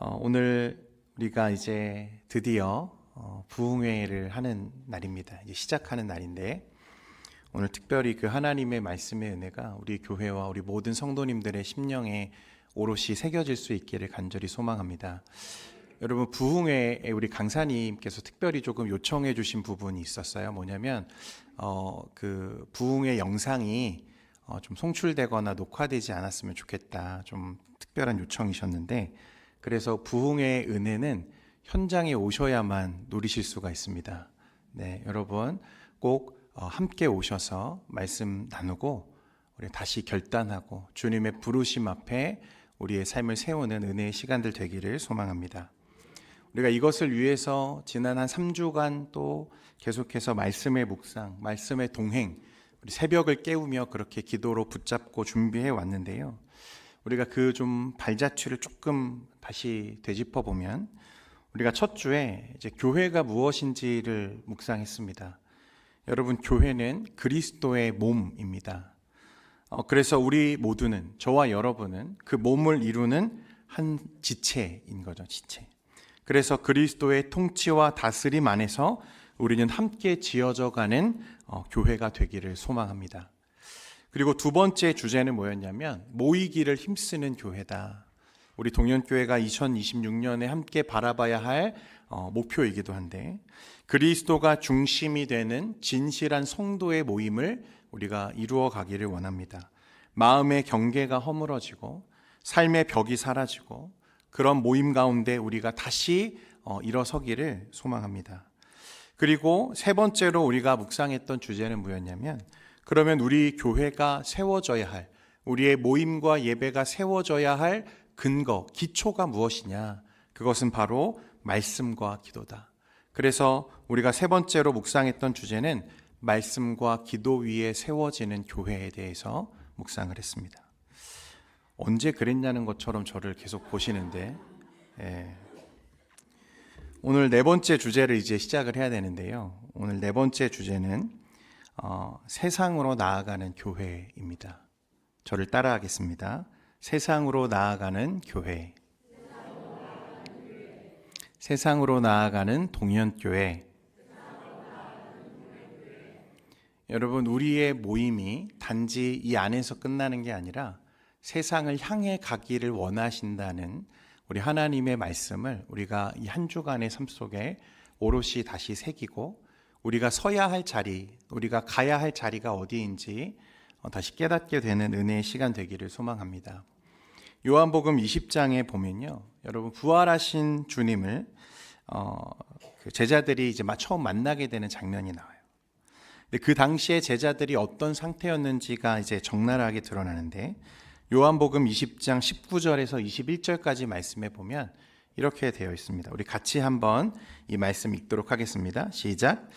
오늘 우리가 이제 드디어 부흥회를 하는 날입니다. 이제 시작하는 날인데 오늘 특별히 그 하나님의 말씀의 은혜가 우리 교회와 우리 모든 성도님들의 심령에 오롯이 새겨질 수 있기를 간절히 소망합니다. 여러분, 부흥회에 우리 강사님께서 특별히 조금 요청해 주신 부분이 있었어요. 뭐냐면 그 부흥회 영상이 좀 송출되거나 녹화되지 않았으면 좋겠다. 좀 특별한 요청이셨는데, 그래서 부흥회의 은혜는 현장에 오셔야만 누리실 수가 있습니다. 네, 여러분 꼭 함께 오셔서 말씀 나누고 우리 다시 결단하고 주님의 부르심 앞에 우리의 삶을 세우는 은혜의 시간들 되기를 소망합니다. 우리가 이것을 위해서 지난 한 3주간 또 계속해서 말씀의 묵상, 말씀의 동행, 우리 새벽을 깨우며 그렇게 기도로 붙잡고 준비해 왔는데요. 우리가 그 좀 발자취를 조금 다시 되짚어 보면, 우리가 첫 주에 이제 교회가 무엇인지를 묵상했습니다. 여러분, 교회는 그리스도의 몸입니다. 그래서 우리 모두는, 저와 여러분은 그 몸을 이루는 한 지체인 거죠, 지체. 그래서 그리스도의 통치와 다스림 안에서 우리는 함께 지어져 가는 교회가 되기를 소망합니다. 그리고 두 번째 주제는 뭐였냐면, 모이기를 힘쓰는 교회다. 우리 동년교회가 2026년에 함께 바라봐야 할 목표이기도 한데, 그리스도가 중심이 되는 진실한 성도의 모임을 우리가 이루어 가기를 원합니다. 마음의 경계가 허물어지고 삶의 벽이 사라지고 그런 모임 가운데 우리가 다시 일어서기를 소망합니다. 그리고 세 번째로 우리가 묵상했던 주제는 뭐였냐면, 그러면 우리 교회가 세워져야 할, 우리의 모임과 예배가 세워져야 할 근거, 기초가 무엇이냐? 그것은 바로 말씀과 기도다. 그래서 우리가 세 번째로 묵상했던 주제는 말씀과 기도 위에 세워지는 교회에 대해서 묵상을 했습니다. 언제 그랬냐는 것처럼 저를 계속 보시는데, 오늘 네 번째 주제를 이제 시작을 해야 되는데요. 오늘 네 번째 주제는 세상으로 나아가는 교회입니다. 저를 따라하겠습니다. 세상으로 나아가는 교회. 세상으로 나아가는 동년교회. 여러분, 우리의 모임이 단지 이 안에서 끝나는 게 아니라 세상을 향해 가기를 원하신다는 우리 하나님의 말씀을 우리가 이 한 주간의 삶 속에 오롯이 다시 새기고, 우리가 서야 할 자리, 우리가 가야 할 자리가 어디인지 다시 깨닫게 되는 은혜의 시간 되기를 소망합니다. 요한복음 20장에 보면요, 여러분, 부활하신 주님을 그 제자들이 이제 처음 만나게 되는 장면이 나와요. 근데 그 당시에 제자들이 어떤 상태였는지가 이제 적나라하게 드러나는데, 요한복음 20장 19절에서 21절까지 말씀해 보면 이렇게 되어 있습니다. 우리 같이 한번 이 말씀 읽도록 하겠습니다. 시작.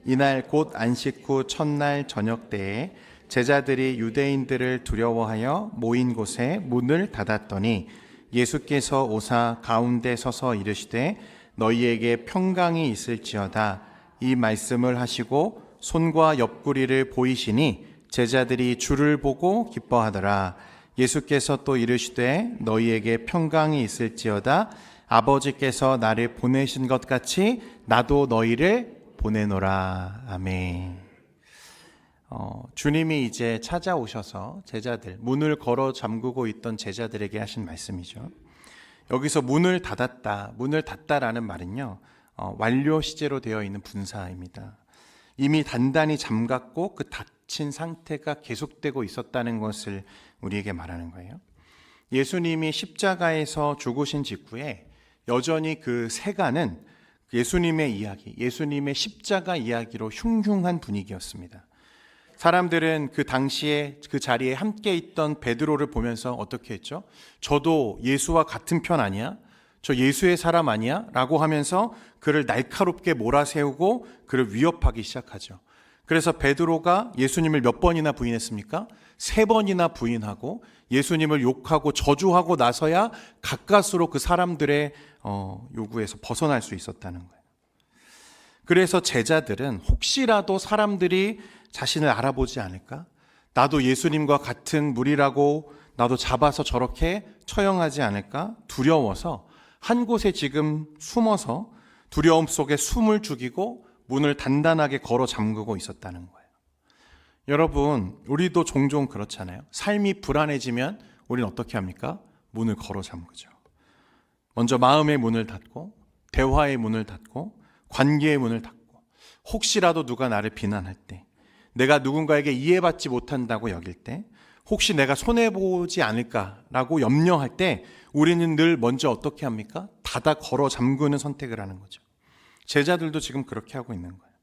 이날 곧 안식 후 첫날 저녁 때에 제자들이 유대인들을 두려워하여 모인 곳에 문을 닫았더니 예수께서 오사 가운데 서서 이르시되 너희에게 평강이 있을지어다. 이 말씀을 하시고 손과 옆구리를 보이시니 제자들이 주를 보고 기뻐하더라. 예수께서 또 이르시되 너희에게 평강이 있을지어다. 아버지께서 나를 보내신 것 같이 나도 너희를 보내노라. 아멘. 주님이 이제 찾아오셔서 제자들, 문을 걸어 잠그고 있던 제자들에게 하신 말씀이죠. 여기서 문을 닫다라는 말은요, 완료 시제로 되어 있는 분사입니다. 이미 단단히 잠갔고 그 닫힌 상태가 계속되고 있었다는 것을 우리에게 말하는 거예요. 예수님이 십자가에서 죽으신 직후에 여전히 그 세간은 예수님의 이야기, 예수님의 십자가 이야기로 흉흉한 분위기였습니다. 사람들은 그 당시에 그 자리에 함께 있던 베드로를 보면서 어떻게 했죠? 저도 예수와 같은 편 아니야? 저 예수의 사람 아니야? 라고 하면서 그를 날카롭게 몰아세우고 그를 위협하기 시작하죠. 그래서 베드로가 예수님을 몇 번이나 부인했습니까? 3번이나 부인하고 예수님을 욕하고 저주하고 나서야 가까스로 그 사람들의 요구에서 벗어날 수 있었다는 거예요. 그래서 제자들은 혹시라도 사람들이 자신을 알아보지 않을까? 나도 예수님과 같은 무리라고 나도 잡아서 저렇게 처형하지 않을까? 두려워서 한 곳에 지금 숨어서 두려움 속에 숨을 죽이고 문을 단단하게 걸어 잠그고 있었다는 거예요. 여러분, 우리도 종종 그렇잖아요. 삶이 불안해지면 우리는 어떻게 합니까? 문을 걸어 잠그죠. 먼저 마음의 문을 닫고, 대화의 문을 닫고, 관계의 문을 닫고, 혹시라도 누가 나를 비난할 때, 내가 누군가에게 이해받지 못한다고 여길 때, 혹시 내가 손해보지 않을까라고 염려할 때 우리는 늘 먼저 어떻게 합니까? 닫아 걸어 잠그는 선택을 하는 거죠. 제자들도 지금 그렇게 하고 있는 거예요.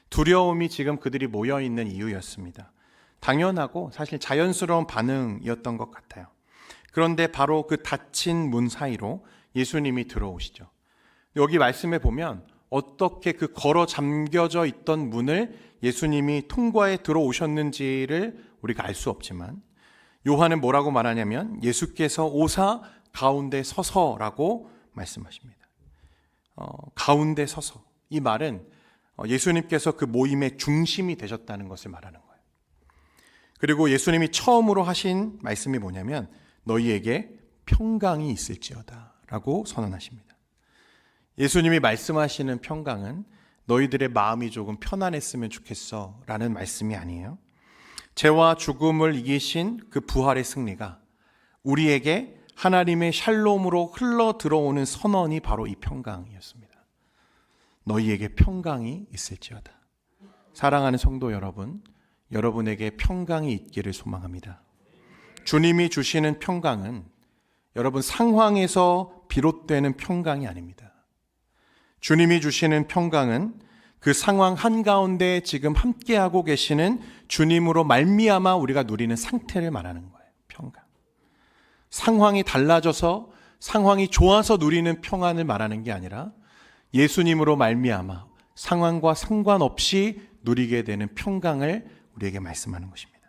두려움이 지금 그들이 모여있는 이유였습니다. 당연하고 사실 자연스러운 반응이었던 것 같아요. 그런데 바로 그 닫힌 문 사이로 예수님이 들어오시죠. 여기 말씀에 보면 어떻게 그 걸어 잠겨져 있던 문을 예수님이 통과해 들어오셨는지를 우리가 알 수 없지만 요한은 뭐라고 말하냐면 예수께서 오사 가운데 서서라고 말씀하십니다. 가운데 서서. 이 말은 예수님께서 그 모임의 중심이 되셨다는 것을 말하는 거예요. 그리고 예수님이 처음으로 하신 말씀이 뭐냐면 너희에게 평강이 있을지어다 라고 선언하십니다. 예수님이 말씀하시는 평강은 너희들의 마음이 조금 편안했으면 좋겠어 라는 말씀이 아니에요. 죄와 죽음을 이기신 그 부활의 승리가 우리에게 하나님의 샬롬으로 흘러 들어오는 선언이 바로 이 평강이었습니다. 너희에게 평강이 있을지어다. 사랑하는 성도 여러분, 여러분에게 평강이 있기를 소망합니다. 주님이 주시는 평강은 여러분 상황에서 비롯되는 평강이 아닙니다. 주님이 주시는 평강은 그 상황 한가운데 지금 함께하고 계시는 주님으로 말미암아 우리가 누리는 상태를 말하는 거예요. 평강. 상황이 달라져서 상황이 좋아서 누리는 평안을 말하는 게 아니라 예수님으로 말미암아 상황과 상관없이 누리게 되는 평강을 우리에게 말씀하는 것입니다.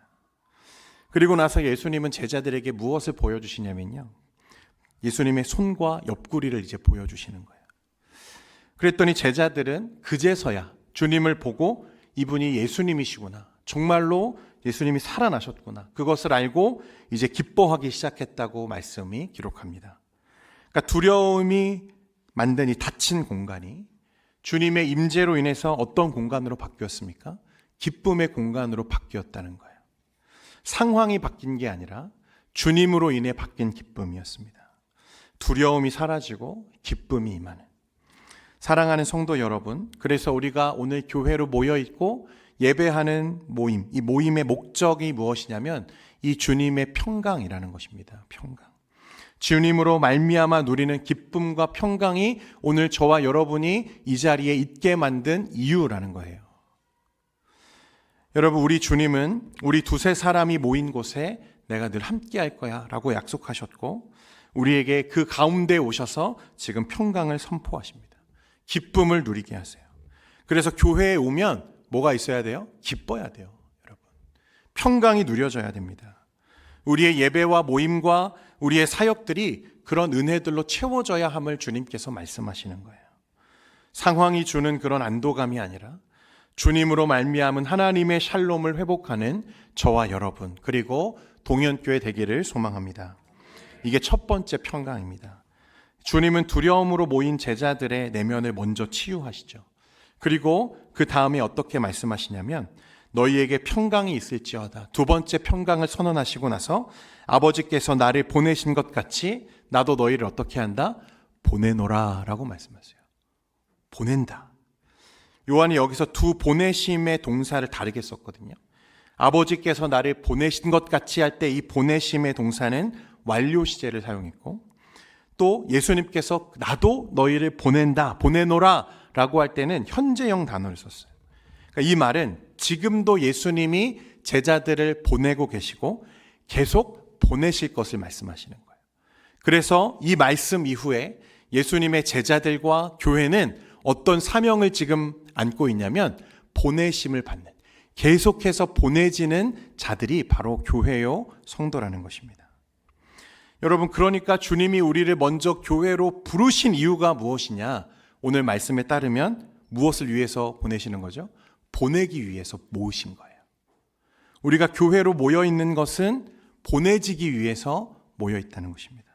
그리고 나서 예수님은 제자들에게 무엇을 보여주시냐면요. 예수님의 손과 옆구리를 이제 보여주시는 거예요. 그랬더니 제자들은 그제서야 주님을 보고 이분이 예수님이시구나. 정말로 예수님이 살아나셨구나. 그것을 알고 이제 기뻐하기 시작했다고 말씀이 기록합니다. 그러니까 두려움이 만든 이 닫힌 공간이 주님의 임재로 인해서 어떤 공간으로 바뀌었습니까? 기쁨의 공간으로 바뀌었다는 거예요. 상황이 바뀐 게 아니라 주님으로 인해 바뀐 기쁨이었습니다. 두려움이 사라지고 기쁨이 임하는. 사랑하는 성도 여러분, 그래서 우리가 오늘 교회로 모여 있고 예배하는 모임, 이 모임의 목적이 무엇이냐면 이 주님의 평강이라는 것입니다. 평강. 주님으로 말미암아 누리는 기쁨과 평강이 오늘 저와 여러분이 이 자리에 있게 만든 이유라는 거예요. 여러분, 우리 주님은 우리 두세 사람이 모인 곳에 내가 늘 함께 할 거야 라고 약속하셨고 우리에게 그 가운데 오셔서 지금 평강을 선포하십니다. 기쁨을 누리게 하세요. 그래서 교회에 오면 뭐가 있어야 돼요? 기뻐야 돼요, 여러분. 평강이 누려져야 됩니다. 우리의 예배와 모임과 우리의 사역들이 그런 은혜들로 채워져야 함을 주님께서 말씀하시는 거예요. 상황이 주는 그런 안도감이 아니라 주님으로 말미암은 하나님의 샬롬을 회복하는 저와 여러분 그리고 동현교회 되기를 소망합니다. 이게 첫 번째 평강입니다. 주님은 두려움으로 모인 제자들의 내면을 먼저 치유하시죠. 그리고 그 다음에 어떻게 말씀하시냐면 너희에게 평강이 있을지어다. 두 번째 평강을 선언하시고 나서 아버지께서 나를 보내신 것 같이 나도 너희를 어떻게 한다? 보내노라 라고 말씀하세요. 보낸다. 요한이 여기서 두 보내심의 동사를 다르게 썼거든요. 아버지께서 나를 보내신 것 같이 할 때 이 보내심의 동사는 완료 시제를 사용했고 또 예수님께서 나도 너희를 보낸다, 보내노라 라고 할 때는 현재형 단어를 썼어요. 그러니까 이 말은 지금도 예수님이 제자들을 보내고 계시고 계속 보내실 것을 말씀하시는 거예요. 그래서 이 말씀 이후에 예수님의 제자들과 교회는 어떤 사명을 지금 안고 있냐면 보내심을 받는, 계속해서 보내지는 자들이 바로 교회요 성도라는 것입니다. 여러분, 그러니까 주님이 우리를 먼저 교회로 부르신 이유가 무엇이냐? 오늘 말씀에 따르면 무엇을 위해서 보내시는 거죠? 보내기 위해서 모으신 거예요. 우리가 교회로 모여 있는 것은 보내지기 위해서 모여 있다는 것입니다.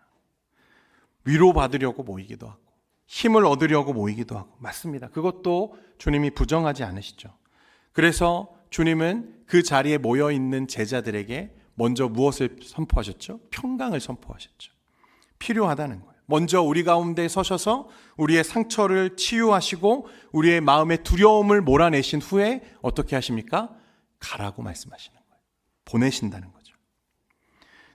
위로받으려고 모이기도 하고 힘을 얻으려고 모이기도 하고 맞습니다. 그것도 주님이 부정하지 않으시죠. 그래서 주님은 그 자리에 모여있는 제자들에게 먼저 무엇을 선포하셨죠? 평강을 선포하셨죠. 필요하다는 거예요. 먼저 우리 가운데 서셔서 우리의 상처를 치유하시고 우리의 마음의 두려움을 몰아내신 후에 어떻게 하십니까? 가라고 말씀하시는 거예요. 보내신다는 거죠.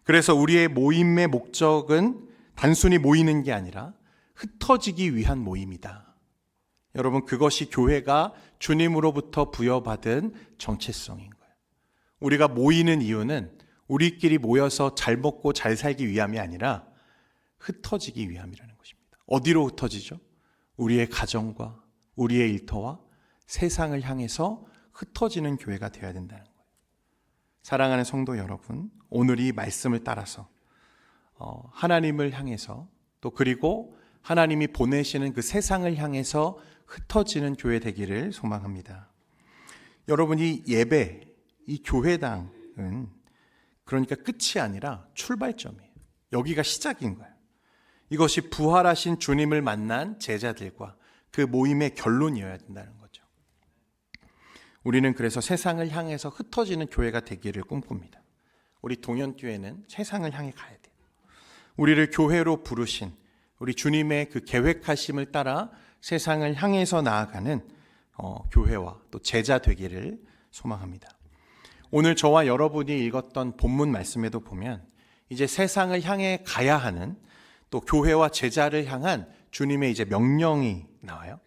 그래서 우리의 모임의 목적은 단순히 모이는 게 아니라 흩어지기 위한 모임이다. 여러분, 그것이 교회가 주님으로부터 부여받은 정체성인 거예요. 우리가 모이는 이유는 우리끼리 모여서 잘 먹고 잘 살기 위함이 아니라 흩어지기 위함이라는 것입니다. 어디로 흩어지죠? 우리의 가정과 우리의 일터와 세상을 향해서 흩어지는 교회가 되어야 된다는 거예요. 사랑하는 성도 여러분, 오늘 이 말씀을 따라서 하나님을 향해서 또 그리고 하나님이 보내시는 그 세상을 향해서 흩어지는 교회 되기를 소망합니다. 여러분, 이 예배, 이 교회당은 그러니까 끝이 아니라 출발점이에요. 여기가 시작인 거예요. 이것이 부활하신 주님을 만난 제자들과 그 모임의 결론이어야 된다는 거죠. 우리는 그래서 세상을 향해서 흩어지는 교회가 되기를 꿈꿉니다. 우리 동현교회는 세상을 향해 가야 돼요. 우리를 교회로 부르신 우리 주님의 그 계획하심을 따라 세상을 향해서 나아가는 교회와 또 제자 되기를 소망합니다. 오늘 저와 여러분이 읽었던 본문 말씀에도 보면 이제 세상을 향해 가야 하는 또 교회와 제자를 향한 주님의 이제 명령이 나와요.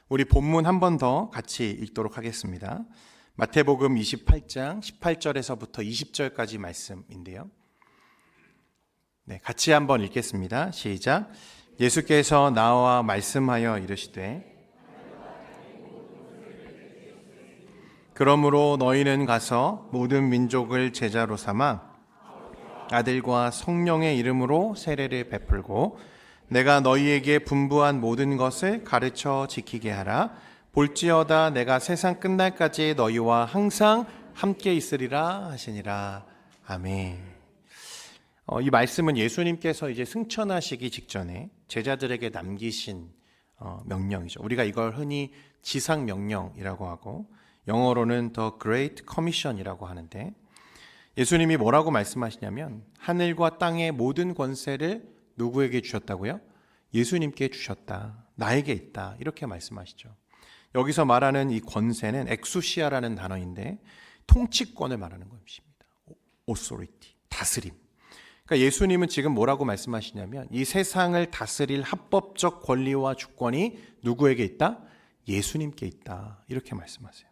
우리 본문 한 번 더 같이 읽도록 하겠습니다. 마태복음 28장 18절에서부터 20절까지 말씀인데요. 네, 같이 한번 읽겠습니다. 시작. 예수께서 나와 말씀하여 이르시되 그러므로 너희는 가서 모든 민족을 제자로 삼아 아들과 성령의 이름으로 세례를 베풀고 내가 너희에게 분부한 모든 것을 가르쳐 지키게 하라. 볼지어다 내가 세상 끝날까지 너희와 항상 함께 있으리라 하시니라. 아멘. 이 말씀은 예수님께서 이제 승천하시기 직전에 제자들에게 남기신 명령이죠. 우리가 이걸 흔히 지상 명령이라고 하고 영어로는 The Great Commission이라고 하는데 예수님이 뭐라고 말씀하시냐면 하늘과 땅의 모든 권세를 누구에게 주셨다고요? 예수님께 주셨다. 나에게 있다. 이렇게 말씀하시죠. 여기서 말하는 이 권세는 엑수시아라는 단어인데 통치권을 말하는 것입니다. authority, 다스림. 그러니까 예수님은 지금 뭐라고 말씀하시냐면 이 세상을 다스릴 합법적 권리와 주권이 누구에게 있다? 예수님께 있다. 이렇게 말씀하세요.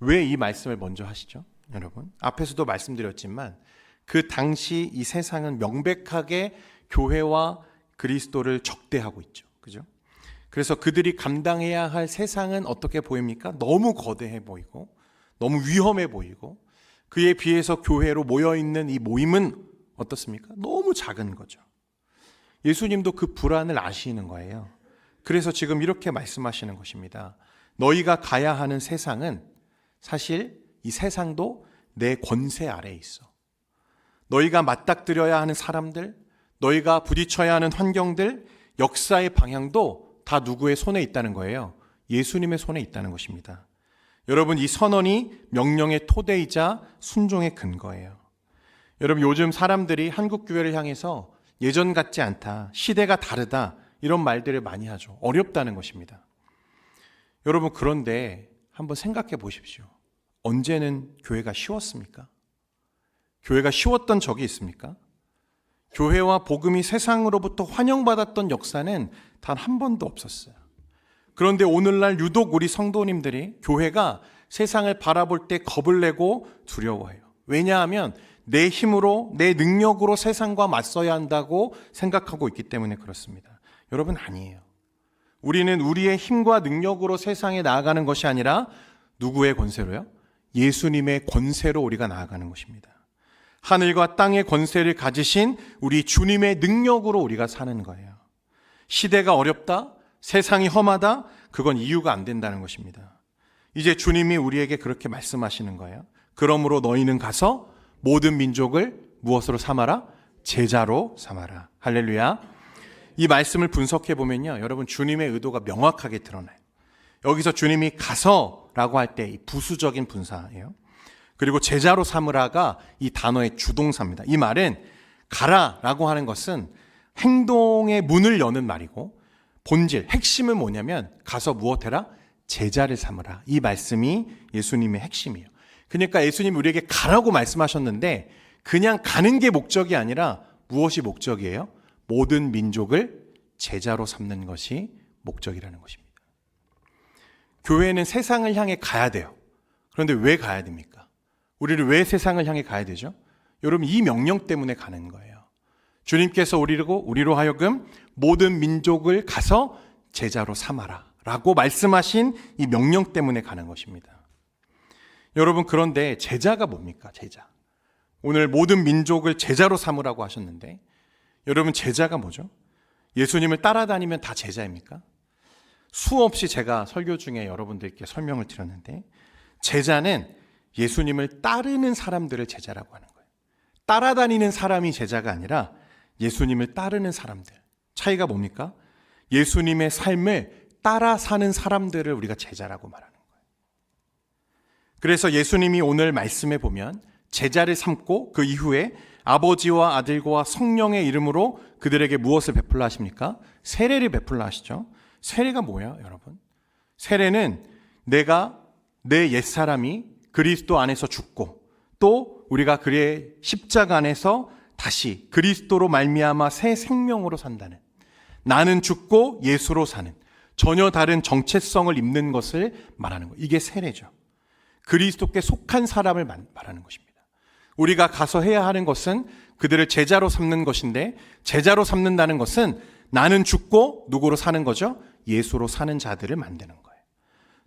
왜 이 말씀을 먼저 하시죠? 여러분, 앞에서도 말씀드렸지만 그 당시 이 세상은 명백하게 교회와 그리스도를 적대하고 있죠. 그죠? 그래서 그들이 감당해야 할 세상은 어떻게 보입니까? 너무 거대해 보이고 너무 위험해 보이고 그에 비해서 교회로 모여있는 이 모임은 어떻습니까? 너무 작은 거죠. 예수님도 그 불안을 아시는 거예요. 그래서 지금 이렇게 말씀하시는 것입니다. 너희가 가야 하는 세상은 사실 이 세상도 내 권세 아래에 있어. 너희가 맞닥뜨려야 하는 사람들, 너희가 부딪혀야 하는 환경들, 역사의 방향도 다 누구의 손에 있다는 거예요? 예수님의 손에 있다는 것입니다. 여러분, 이 선언이 명령의 토대이자 순종의 근거예요. 여러분, 요즘 사람들이 한국 교회를 향해서 예전 같지 않다, 시대가 다르다 이런 말들을 많이 하죠. 어렵다는 것입니다. 여러분, 그런데 한번 생각해 보십시오. 언제는 교회가 쉬웠습니까? 교회가 쉬웠던 적이 있습니까? 교회와 복음이 세상으로부터 환영받았던 역사는 단 한 번도 없었어요. 그런데 오늘날 유독 우리 성도님들이 교회가 세상을 바라볼 때 겁을 내고 두려워해요. 왜냐하면 내 힘으로, 내 능력으로 세상과 맞서야 한다고 생각하고 있기 때문에 그렇습니다. 여러분, 아니에요. 우리는 우리의 힘과 능력으로 세상에 나아가는 것이 아니라 누구의 권세로요? 예수님의 권세로 우리가 나아가는 것입니다. 하늘과 땅의 권세를 가지신 우리 주님의 능력으로 우리가 사는 거예요. 시대가 어렵다, 세상이 험하다, 그건 이유가 안 된다는 것입니다. 이제 주님이 우리에게 그렇게 말씀하시는 거예요. 그러므로 너희는 가서 모든 민족을 무엇으로 삼아라? 제자로 삼아라. 할렐루야. 이 말씀을 분석해 보면요, 여러분 주님의 의도가 명확하게 드러나요. 여기서 주님이 가서라고 할 때 이 부수적인 분사예요. 그리고 제자로 삼으라가 이 단어의 주동사입니다. 이 말은 가라라고 하는 것은 행동의 문을 여는 말이고, 본질, 핵심은 뭐냐면 가서 무엇해라? 제자를 삼으라. 이 말씀이 예수님의 핵심이에요. 그러니까 예수님이 우리에게 가라고 말씀하셨는데 그냥 가는 게 목적이 아니라 무엇이 목적이에요? 모든 민족을 제자로 삼는 것이 목적이라는 것입니다. 교회는 세상을 향해 가야 돼요. 그런데 왜 가야 됩니까? 우리를 왜 세상을 향해 가야 되죠? 여러분, 이 명령 때문에 가는 거예요. 주님께서 우리로 하여금 모든 민족을 가서 제자로 삼아라 라고 말씀하신 이 명령 때문에 가는 것입니다. 여러분, 그런데 제자가 뭡니까? 제자. 오늘 모든 민족을 제자로 삼으라고 하셨는데, 여러분, 제자가 뭐죠? 예수님을 따라다니면 다 제자입니까? 수없이 제가 설교 중에 여러분들께 설명을 드렸는데, 제자는 예수님을 따르는 사람들을 제자라고 하는 거예요. 따라다니는 사람이 제자가 아니라 예수님을 따르는 사람들. 차이가 뭡니까? 예수님의 삶을 따라 사는 사람들을 우리가 제자라고 말하는 거예요. 그래서 예수님이 오늘 말씀에 보면 제자를 삼고 그 이후에 아버지와 아들과 성령의 이름으로 그들에게 무엇을 베풀라 하십니까? 세례를 베풀라 하시죠. 세례가 뭐야, 여러분? 세례는 내가 내 옛사람이 그리스도 안에서 죽고 또 우리가 그의 십자가 안에서 다시 그리스도로 말미암아 새 생명으로 산다는, 나는 죽고 예수로 사는 전혀 다른 정체성을 입는 것을 말하는 거예요. 이게 세례죠. 그리스도께 속한 사람을 말하는 것입니다. 우리가 가서 해야 하는 것은 그들을 제자로 삼는 것인데, 제자로 삼는다는 것은 나는 죽고 누구로 사는 거죠? 예수로 사는 자들을 만드는 거예요.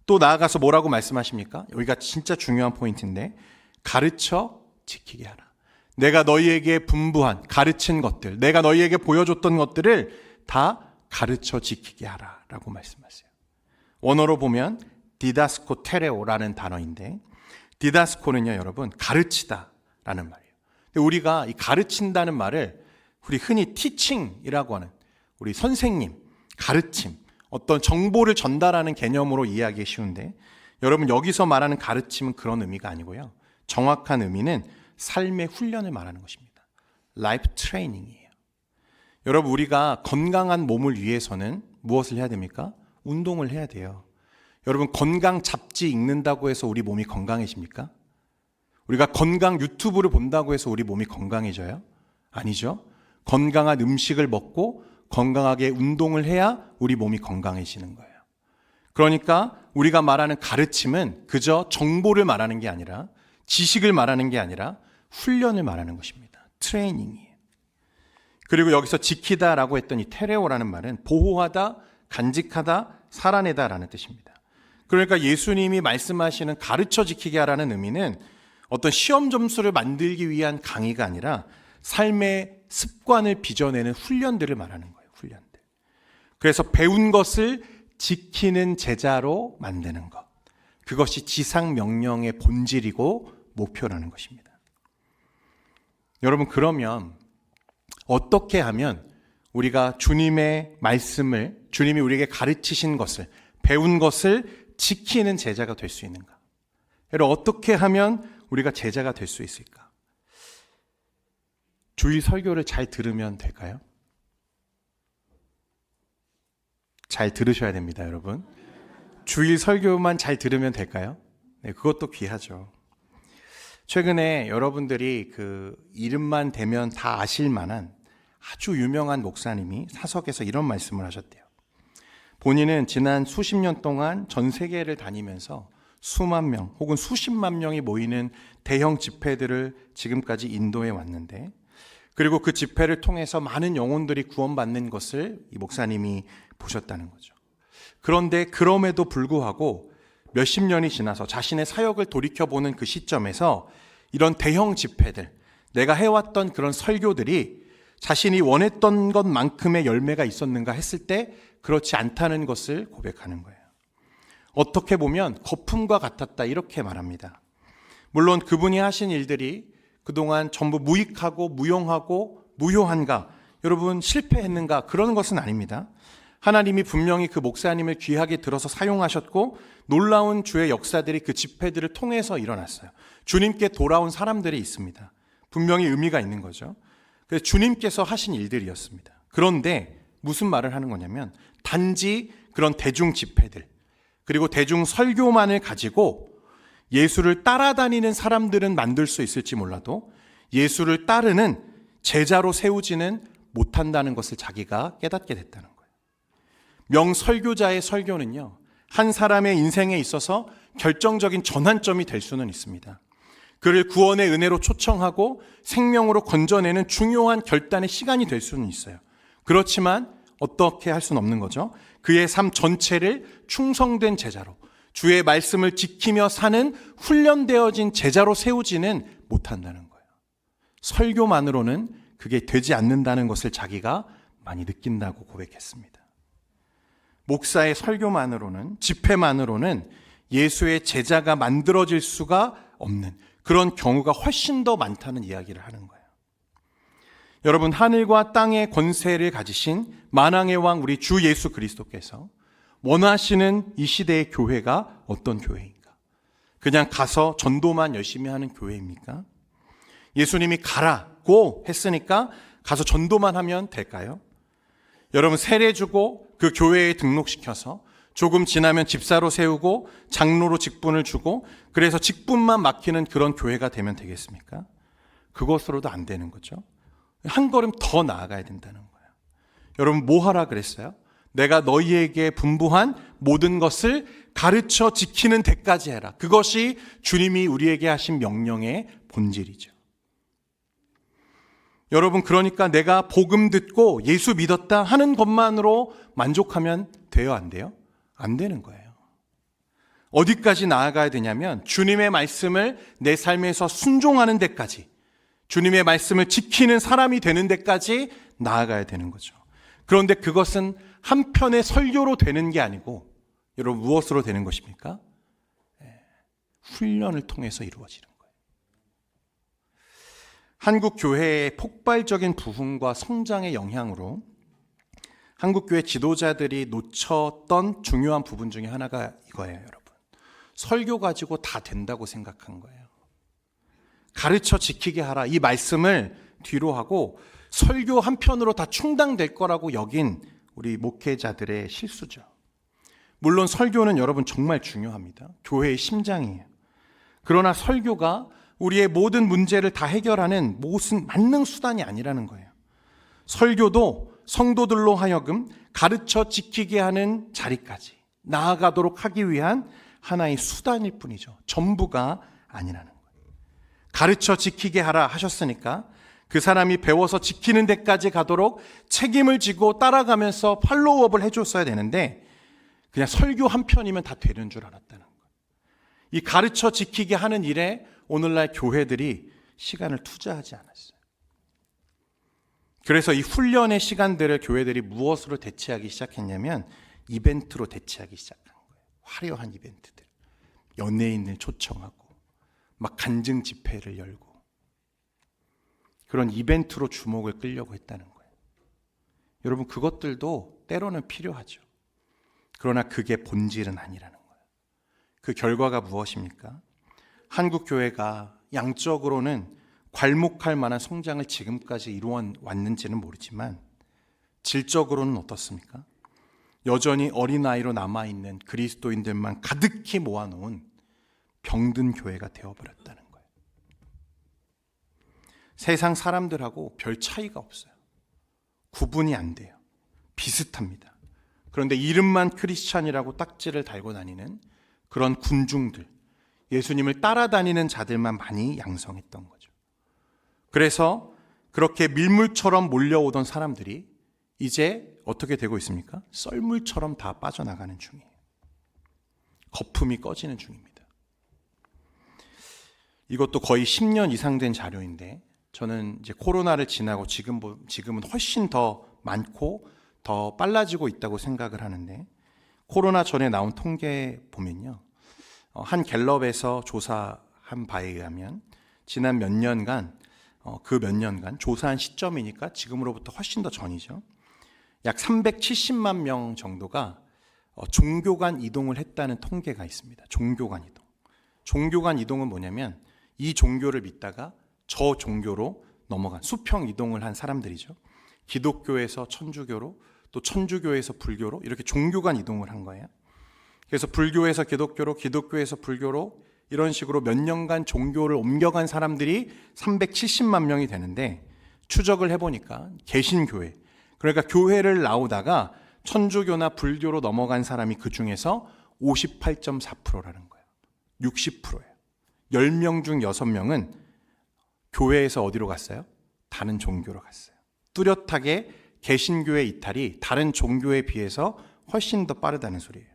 또 나아가서 뭐라고 말씀하십니까? 여기가 진짜 중요한 포인트인데, 가르쳐 지키게 하라. 내가 너희에게 분부한, 가르친 것들, 내가 너희에게 보여줬던 것들을 다 가르쳐 지키게 하라 라고 말씀하세요. 원어로 보면 디다스코 테레오라는 단어인데, 디다스코는요, 여러분, 가르치다 라는 말이에요. 근데 우리가 이 가르친다는 말을 우리 흔히 티칭이라고 하는, 우리 선생님, 가르침, 어떤 정보를 전달하는 개념으로 이해하기 쉬운데, 여러분, 여기서 말하는 가르침은 그런 의미가 아니고요. 정확한 의미는 삶의 훈련을 말하는 것입니다. 라이프 트레이닝이에요. 여러분, 우리가 건강한 몸을 위해서는 무엇을 해야 됩니까? 운동을 해야 돼요. 여러분, 건강 잡지 읽는다고 해서 우리 몸이 건강해집니까? 우리가 건강 유튜브를 본다고 해서 우리 몸이 건강해져요? 아니죠. 건강한 음식을 먹고 건강하게 운동을 해야 우리 몸이 건강해지는 거예요. 그러니까 우리가 말하는 가르침은 그저 정보를 말하는 게 아니라, 지식을 말하는 게 아니라 훈련을 말하는 것입니다. 트레이닝이에요. 그리고 여기서 지키다라고 했던 이 테레오라는 말은 보호하다, 간직하다, 살아내다라는 뜻입니다. 그러니까 예수님이 말씀하시는 가르쳐 지키게 하라는 의미는 어떤 시험 점수를 만들기 위한 강의가 아니라 삶의 습관을 빚어내는 훈련들을 말하는 거예요. 훈련들. 그래서 배운 것을 지키는 제자로 만드는 것. 그것이 지상 명령의 본질이고 목표라는 것입니다. 여러분, 그러면 어떻게 하면 우리가 주님의 말씀을, 주님이 우리에게 가르치신 것을, 배운 것을 지키는 제자가 될 수 있는가? 여러분, 어떻게 하면 우리가 제자가 될 수 있을까? 주일 설교를 잘 들으면 될까요? 잘 들으셔야 됩니다, 여러분. 주일 설교만 잘 들으면 될까요? 네, 그것도 귀하죠. 최근에 여러분들이 그 이름만 대면 다 아실 만한 아주 유명한 목사님이 사석에서 이런 말씀을 하셨대요. 본인은 지난 수십 년 동안 전 세계를 다니면서 수만 명 혹은 수십만 명이 모이는 대형 집회들을 지금까지 인도해 왔는데, 그리고 그 집회를 통해서 많은 영혼들이 구원받는 것을 이 목사님이 보셨다는 거죠. 그런데 그럼에도 불구하고 몇십 년이 지나서 자신의 사역을 돌이켜보는 그 시점에서 이런 대형 집회들, 내가 해왔던 그런 설교들이 자신이 원했던 것만큼의 열매가 있었는가 했을 때 그렇지 않다는 것을 고백하는 거예요. 어떻게 보면 거품과 같았다, 이렇게 말합니다. 물론 그분이 하신 일들이 그동안 전부 무익하고 무용하고 무효한가, 여러분 실패했는가? 그런 것은 아닙니다. 하나님이 분명히 그 목사님을 귀하게 들어서 사용하셨고 놀라운 주의 역사들이 그 집회들을 통해서 일어났어요. 주님께 돌아온 사람들이 있습니다. 분명히 의미가 있는 거죠. 그래서 주님께서 하신 일들이었습니다. 그런데 무슨 말을 하는 거냐면 단지 그런 대중 집회들 그리고 대중 설교만을 가지고 예수를 따라다니는 사람들은 만들 수 있을지 몰라도 예수를 따르는 제자로 세우지는 못한다는 것을 자기가 깨닫게 됐다는 거예요. 명설교자의 설교는요, 한 사람의 인생에 있어서 결정적인 전환점이 될 수는 있습니다. 그를 구원의 은혜로 초청하고 생명으로 건져내는 중요한 결단의 시간이 될 수는 있어요. 그렇지만 어떻게 할 수는 없는 거죠. 그의 삶 전체를 충성된 제자로 주의 말씀을 지키며 사는 훈련되어진 제자로 세우지는 못한다는 거예요. 설교만으로는 그게 되지 않는다는 것을 자기가 많이 느낀다고 고백했습니다. 목사의 설교만으로는, 집회만으로는 예수의 제자가 만들어질 수가 없는 그런 경우가 훨씬 더 많다는 이야기를 하는 거예요. 여러분, 하늘과 땅의 권세를 가지신 만왕의 왕 우리 주 예수 그리스도께서 원하시는 이 시대의 교회가 어떤 교회인가? 그냥 가서 전도만 열심히 하는 교회입니까? 예수님이 가라고 했으니까 가서 전도만 하면 될까요? 여러분, 세례 주고 그 교회에 등록시켜서 조금 지나면 집사로 세우고 장로로 직분을 주고 그래서 직분만 맡기는 그런 교회가 되면 되겠습니까? 그것으로도 안 되는 거죠. 한 걸음 더 나아가야 된다는 거예요. 여러분, 뭐 하라 그랬어요? 내가 너희에게 분부한 모든 것을 가르쳐 지키는 데까지 해라. 그것이 주님이 우리에게 하신 명령의 본질이죠. 여러분, 그러니까 내가 복음 듣고 예수 믿었다 하는 것만으로 만족하면 돼요, 안 돼요? 안 되는 거예요. 어디까지 나아가야 되냐면 주님의 말씀을 내 삶에서 순종하는 데까지, 주님의 말씀을 지키는 사람이 되는 데까지 나아가야 되는 거죠. 그런데 그것은 한편의 설교로 되는 게 아니고 여러분 무엇으로 되는 것입니까? 훈련을 통해서 이루어지는 거예요. 한국 교회의 폭발적인 부흥과 성장의 영향으로 한국 교회 지도자들이 놓쳤던 중요한 부분 중에 하나가 이거예요, 여러분. 설교 가지고 다 된다고 생각한 거예요. 가르쳐 지키게 하라. 이 말씀을 뒤로 하고 설교 한편으로 다 충당될 거라고 여긴 우리 목회자들의 실수죠. 물론 설교는 여러분 정말 중요합니다. 교회의 심장이에요. 그러나 설교가 우리의 모든 문제를 다 해결하는 무슨 만능 수단이 아니라는 거예요. 설교도 성도들로 하여금 가르쳐 지키게 하는 자리까지 나아가도록 하기 위한 하나의 수단일 뿐이죠. 전부가 아니라는 거예요. 가르쳐 지키게 하라 하셨으니까 그 사람이 배워서 지키는 데까지 가도록 책임을 지고 따라가면서 팔로우업을 해줬어야 되는데 그냥 설교 한 편이면 다 되는 줄 알았다는 거예요. 이 가르쳐 지키게 하는 일에 오늘날 교회들이 시간을 투자하지 않았어요. 그래서 이 훈련의 시간들을 교회들이 무엇으로 대체하기 시작했냐면 이벤트로 대체하기 시작한 거예요. 화려한 이벤트들. 연예인을 초청하고 막 간증 집회를 열고 그런 이벤트로 주목을 끌려고 했다는 거예요. 여러분, 그것들도 때로는 필요하죠. 그러나 그게 본질은 아니라는 거예요. 그 결과가 무엇입니까? 한국 교회가 양적으로는 괄목할 만한 성장을 지금까지 이루어 왔는지는 모르지만 질적으로는 어떻습니까? 여전히 어린아이로 남아있는 그리스도인들만 가득히 모아놓은 병든 교회가 되어버렸다는 거예요. 세상 사람들하고 별 차이가 없어요. 구분이 안 돼요. 비슷합니다. 그런데 이름만 크리스찬이라고 딱지를 달고 다니는 그런 군중들, 예수님을 따라다니는 자들만 많이 양성했던 거죠. 그래서 그렇게 밀물처럼 몰려오던 사람들이 이제 어떻게 되고 있습니까? 썰물처럼 다 빠져나가는 중이에요. 거품이 꺼지는 중입니다. 이것도 거의 10년 이상 된 자료인데 저는 이제 코로나를 지나고 지금은 훨씬 더 많고 더 빨라지고 있다고 생각을 하는데 코로나 전에 나온 통계 보면요. 한 갤럽에서 조사한 바에 의하면 지난 몇 년간 그 몇 년간 조사한 시점이니까 지금으로부터 훨씬 더 전이죠. 약 370만 명 정도가 종교 간 이동을 했다는 통계가 있습니다. 종교 간 이동. 종교 간 이동은 뭐냐면 이 종교를 믿다가 저 종교로 넘어간 수평 이동을 한 사람들이죠. 기독교에서 천주교로, 또 천주교에서 불교로 이렇게 종교 간 이동을 한 거예요. 그래서 불교에서 기독교로, 기독교에서 불교로 이런 식으로 몇 년간 종교를 옮겨간 사람들이 370만 명이 되는데, 추적을 해보니까 개신교회, 그러니까 교회를 나오다가 천주교나 불교로 넘어간 사람이 그 중에서 58.4%라는 거예요. 60%예요. 10명 중 6명은 교회에서 어디로 갔어요? 다른 종교로 갔어요. 뚜렷하게 개신교의 이탈이 다른 종교에 비해서 훨씬 더 빠르다는 소리예요.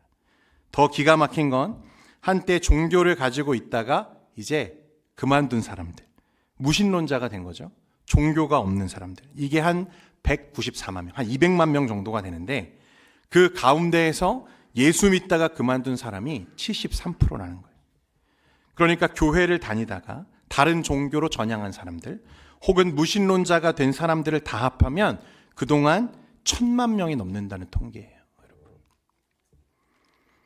더 기가 막힌 건 한때 종교를 가지고 있다가 이제 그만둔 사람들, 무신론자가 된 거죠. 종교가 없는 사람들. 이게 한 194만 명, 한 200만 명 정도가 되는데, 그 가운데에서 예수 믿다가 그만둔 사람이 73%라는 거예요. 그러니까 교회를 다니다가 다른 종교로 전향한 사람들, 혹은 무신론자가 된 사람들을 다 합하면 그동안 1,000만 명이 넘는다는 통계예요. 여러분.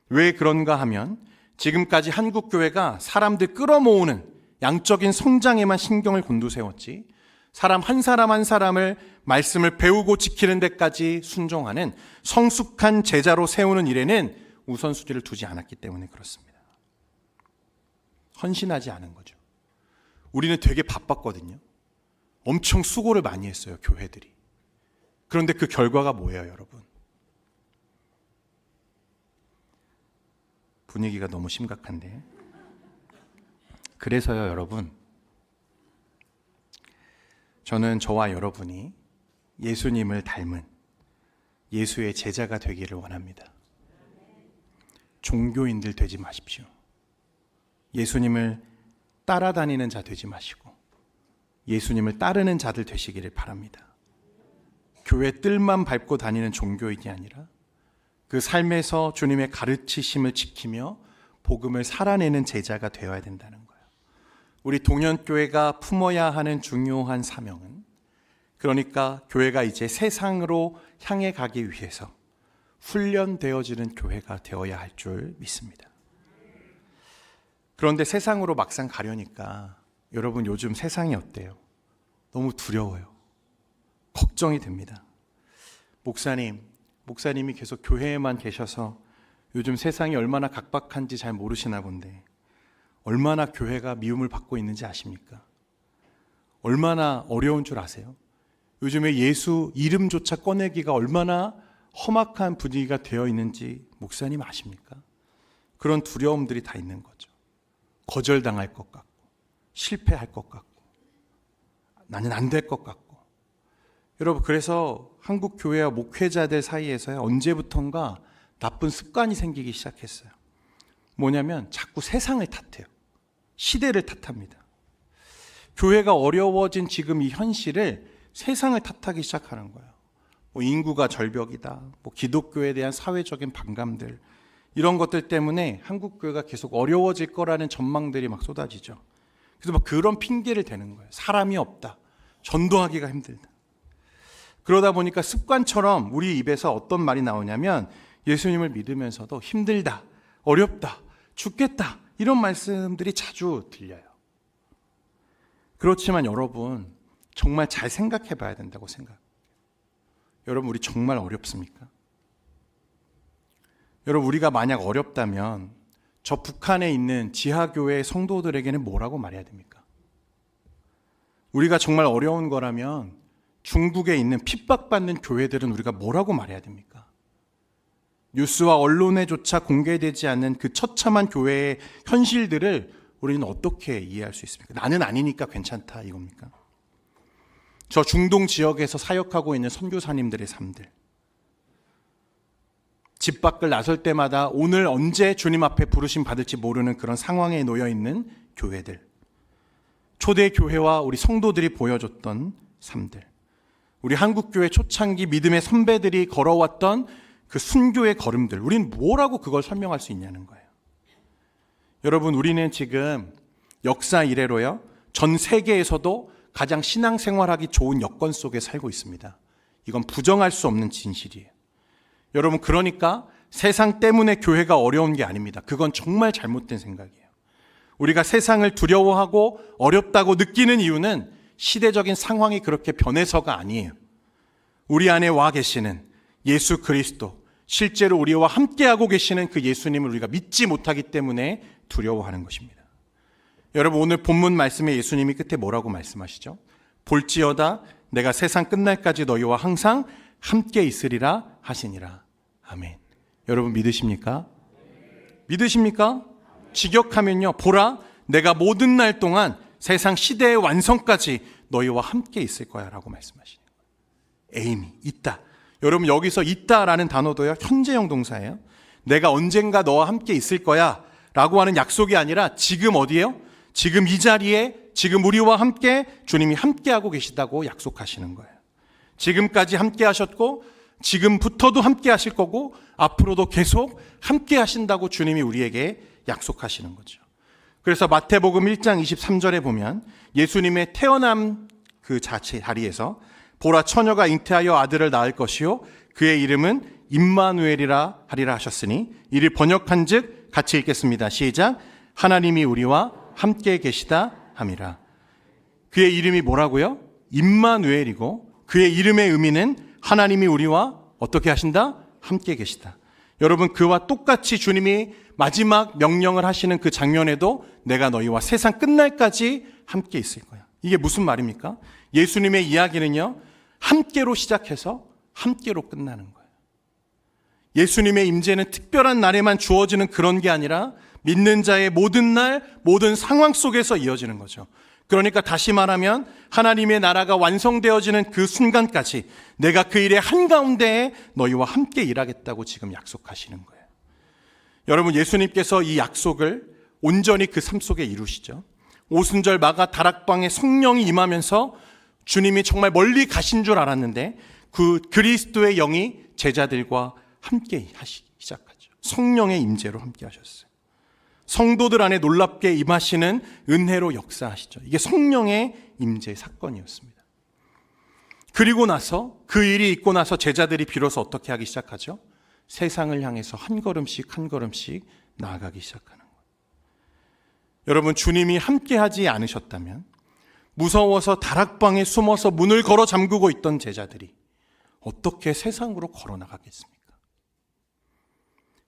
왜 그런가 하면 지금까지 한국 교회가 사람들 끌어모으는 양적인 성장에만 신경을 곤두세웠지, 사람 한 사람을 말씀을 배우고 지키는 데까지 순종하는 성숙한 제자로 세우는 일에는 우선순위를 두지 않았기 때문에 그렇습니다. 헌신하지 않은 거죠. 우리는 되게 바빴거든요. 엄청 수고를 많이 했어요, 교회들이. 그런데 그 결과가 뭐예요, 여러분? 분위기가 너무 심각한데. 그래서요, 여러분, 저는 저와 여러분이 예수님을 닮은 예수의 제자가 되기를 원합니다. 종교인들 되지 마십시오. 예수님을 따라다니는 자 되지 마시고 예수님을 따르는 자들 되시기를 바랍니다. 교회 뜰만 밟고 다니는 종교인이 아니라 그 삶에서 주님의 가르치심을 지키며 복음을 살아내는 제자가 되어야 된다는 거예요. 우리 동현교회가 품어야 하는 중요한 사명은, 그러니까 교회가 이제 세상으로 향해 가기 위해서 훈련되어지는 교회가 되어야 할 줄 믿습니다. 그런데 세상으로 막상 가려니까 여러분, 요즘 세상이 어때요? 너무 두려워요. 걱정이 됩니다. 목사님이 계속 교회에만 계셔서 요즘 세상이 얼마나 각박한지 잘 모르시나 본데, 얼마나 교회가 미움을 받고 있는지 아십니까? 얼마나 어려운 줄 아세요? 요즘에 예수 이름조차 꺼내기가 얼마나 험악한 분위기가 되어 있는지 목사님 아십니까? 그런 두려움들이 다 있는 거죠. 거절당할 것 같고, 실패할 것 같고, 나는 안 될 것 같고. 여러분, 그래서 한국 교회와 목회자들 사이에서 언제부턴가 나쁜 습관이 생기기 시작했어요. 뭐냐면 자꾸 세상을 탓해요. 시대를 탓합니다. 교회가 어려워진 지금 이 현실을 세상을 탓하기 시작하는 거예요. 인구가 절벽이다, 기독교에 대한 사회적인 반감들, 이런 것들 때문에 한국 교회가 계속 어려워질 거라는 전망들이 막 쏟아지죠. 그래서 그런 핑계를 대는 거예요. 사람이 없다, 전도하기가 힘들다. 그러다 보니까 습관처럼 우리 입에서 어떤 말이 나오냐면 예수님을 믿으면서도 힘들다, 어렵다, 죽겠다, 이런 말씀들이 자주 들려요. 그렇지만 여러분, 정말 잘 생각해 봐야 된다고 생각해요. 여러분, 우리 정말 어렵습니까? 여러분, 우리가 만약 어렵다면 저 북한에 있는 지하교회 성도들에게는 뭐라고 말해야 됩니까? 우리가 정말 어려운 거라면 중국에 있는 핍박받는 교회들은 우리가 뭐라고 말해야 됩니까? 뉴스와 언론에조차 공개되지 않는 그 처참한 교회의 현실들을 우리는 어떻게 이해할 수 있습니까? 나는 아니니까 괜찮다, 이겁니까? 저 중동 지역에서 사역하고 있는 선교사님들의 삶들, 집 밖을 나설 때마다 오늘 언제 주님 앞에 부르심 받을지 모르는 그런 상황에 놓여 있는 교회들, 초대교회와 우리 성도들이 보여줬던 삶들, 우리 한국교회 초창기 믿음의 선배들이 걸어왔던 그 순교의 걸음들, 우리는 뭐라고 그걸 설명할 수 있냐는 거예요. 여러분, 우리는 지금 역사 이래로요, 전 세계에서도 가장 신앙생활하기 좋은 여건 속에 살고 있습니다. 이건 부정할 수 없는 진실이에요. 여러분, 그러니까 세상 때문에 교회가 어려운 게 아닙니다. 그건 정말 잘못된 생각이에요. 우리가 세상을 두려워하고 어렵다고 느끼는 이유는 시대적인 상황이 그렇게 변해서가 아니에요. 우리 안에 와 계시는 예수 그리스도, 실제로 우리와 함께하고 계시는 그 예수님을 우리가 믿지 못하기 때문에 두려워하는 것입니다. 여러분, 오늘 본문 말씀에 예수님이 끝에 뭐라고 말씀하시죠? 볼지어다 내가 세상 끝날까지 너희와 항상 함께 있으리라 하시니라. 아멘. 여러분, 믿으십니까? 믿으십니까? 직역하면요, 보라 내가 모든 날 동안 세상 시대의 완성까지 너희와 함께 있을 거야 라고 말씀하시는 거예요. 에임이 있다. 여러분, 여기서 있다라는 단어도요, 현재형 동사예요. 내가 언젠가 너와 함께 있을 거야 라고 하는 약속이 아니라 지금 어디에요? 지금 이 자리에, 지금 우리와 함께 주님이 함께하고 계시다고 약속하시는 거예요. 지금까지 함께 하셨고 지금부터도 함께 하실 거고 앞으로도 계속 함께 하신다고 주님이 우리에게 약속하시는 거죠. 그래서 마태복음 1장 23절에 보면 예수님의 태어남 그 자리에서 보라 처녀가 잉태하여 아들을 낳을 것이요 그의 이름은 임마누엘이라 하리라 하셨으니 이를 번역한즉 같이 읽겠습니다. 시작. 하나님이 우리와 함께 계시다 함이라. 그의 이름이 뭐라고요? 임마누엘이고 그의 이름의 의미는 하나님이 우리와 어떻게 하신다? 함께 계시다. 여러분, 그와 똑같이 주님이 마지막 명령을 하시는 그 장면에도 내가 너희와 세상 끝날까지 함께 있을 거야. 이게 무슨 말입니까? 예수님의 이야기는요, 함께로 시작해서 함께로 끝나는 거예요. 예수님의 임재는 특별한 날에만 주어지는 그런 게 아니라 믿는 자의 모든 날, 모든 상황 속에서 이어지는 거죠. 그러니까 다시 말하면 하나님의 나라가 완성되어지는 그 순간까지 내가 그 일의 한가운데에 너희와 함께 일하겠다고 지금 약속하시는 거예요. 여러분, 예수님께서 이 약속을 온전히 그 삶 속에 이루시죠. 오순절 마가 다락방에 성령이 임하면서 주님이 정말 멀리 가신 줄 알았는데 그 그리스도의 영이 제자들과 함께 하시기 시작하죠. 성령의 임재로 함께 하셨어요. 성도들 안에 놀랍게 임하시는 은혜로 역사하시죠. 이게 성령의 임재 사건이었습니다. 그리고 나서 그 일이 있고 나서 제자들이 비로소 어떻게 하기 시작하죠? 세상을 향해서 한 걸음씩 한 걸음씩 나아가기 시작하는 거예요. 여러분, 주님이 함께하지 않으셨다면 무서워서 다락방에 숨어서 문을 걸어 잠그고 있던 제자들이 어떻게 세상으로 걸어 나가겠습니까?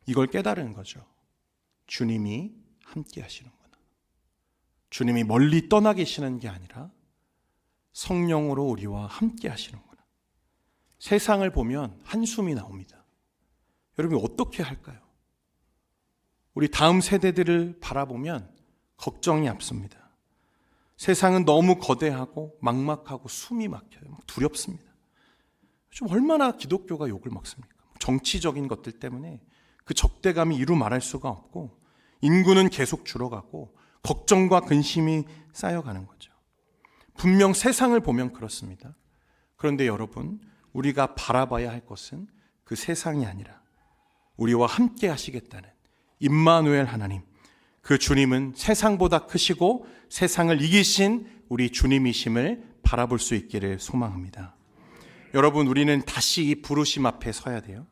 이걸 깨달은 거죠. 주님이 함께 하시는구나. 주님이 멀리 떠나 계시는 게 아니라 성령으로 우리와 함께 하시는구나. 세상을 보면 한숨이 나옵니다. 여러분, 어떻게 할까요? 우리 다음 세대들을 바라보면 걱정이 앞섭니다. 세상은 너무 거대하고 막막하고 숨이 막혀요. 두렵습니다. 좀 얼마나 기독교가 욕을 먹습니까? 정치적인 것들 때문에 그 적대감이 이루 말할 수가 없고 인구는 계속 줄어가고 걱정과 근심이 쌓여가는 거죠. 분명 세상을 보면 그렇습니다. 그런데 여러분, 우리가 바라봐야 할 것은 그 세상이 아니라 우리와 함께 하시겠다는 임마누엘 하나님, 그 주님은 세상보다 크시고 세상을 이기신 우리 주님이심을 바라볼 수 있기를 소망합니다. 여러분, 우리는 다시 이 부르심 앞에 서야 돼요.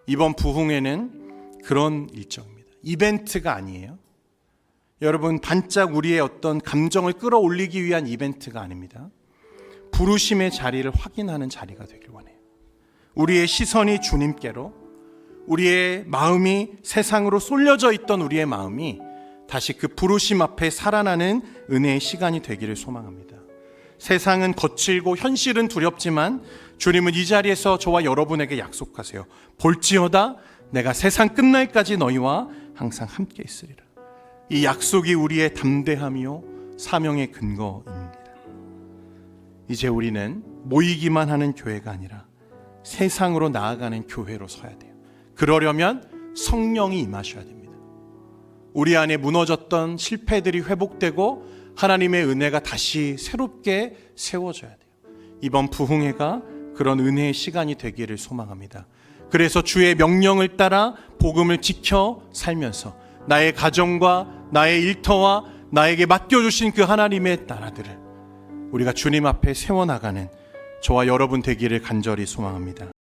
이번 부흥회는 그런 일정입니다. 이벤트가 아니에요. 여러분, 반짝 우리의 어떤 감정을 끌어올리기 위한 이벤트가 아닙니다. 부르심의 자리를 확인하는 자리가 되길 원해요. 우리의 시선이 주님께로, 우리의 마음이 세상으로 쏠려져 있던 우리의 마음이 다시 그 부르심 앞에 살아나는 은혜의 시간이 되기를 소망합니다. 세상은 거칠고 현실은 두렵지만 주님은 이 자리에서 저와 여러분에게 약속하세요. 볼지어다 내가 세상 끝날까지 너희와 항상 함께 있으리라. 이 약속이 우리의 담대함이요 사명의 근거입니다. 이제 우리는 모이기만 하는 교회가 아니라 세상으로 나아가는 교회로 서야 돼요. 그러려면 성령이 임하셔야 됩니다. 우리 안에 무너졌던 실패들이 회복되고 하나님의 은혜가 다시 새롭게 세워져야 돼요. 이번 부흥회가 그런 은혜의 시간이 되기를 소망합니다. 그래서 주의 명령을 따라 복음을 지켜 살면서 나의 가정과 나의 일터와 나에게 맡겨주신 그 하나님의 나라들을 우리가 주님 앞에 세워나가는 저와 여러분 되기를 간절히 소망합니다.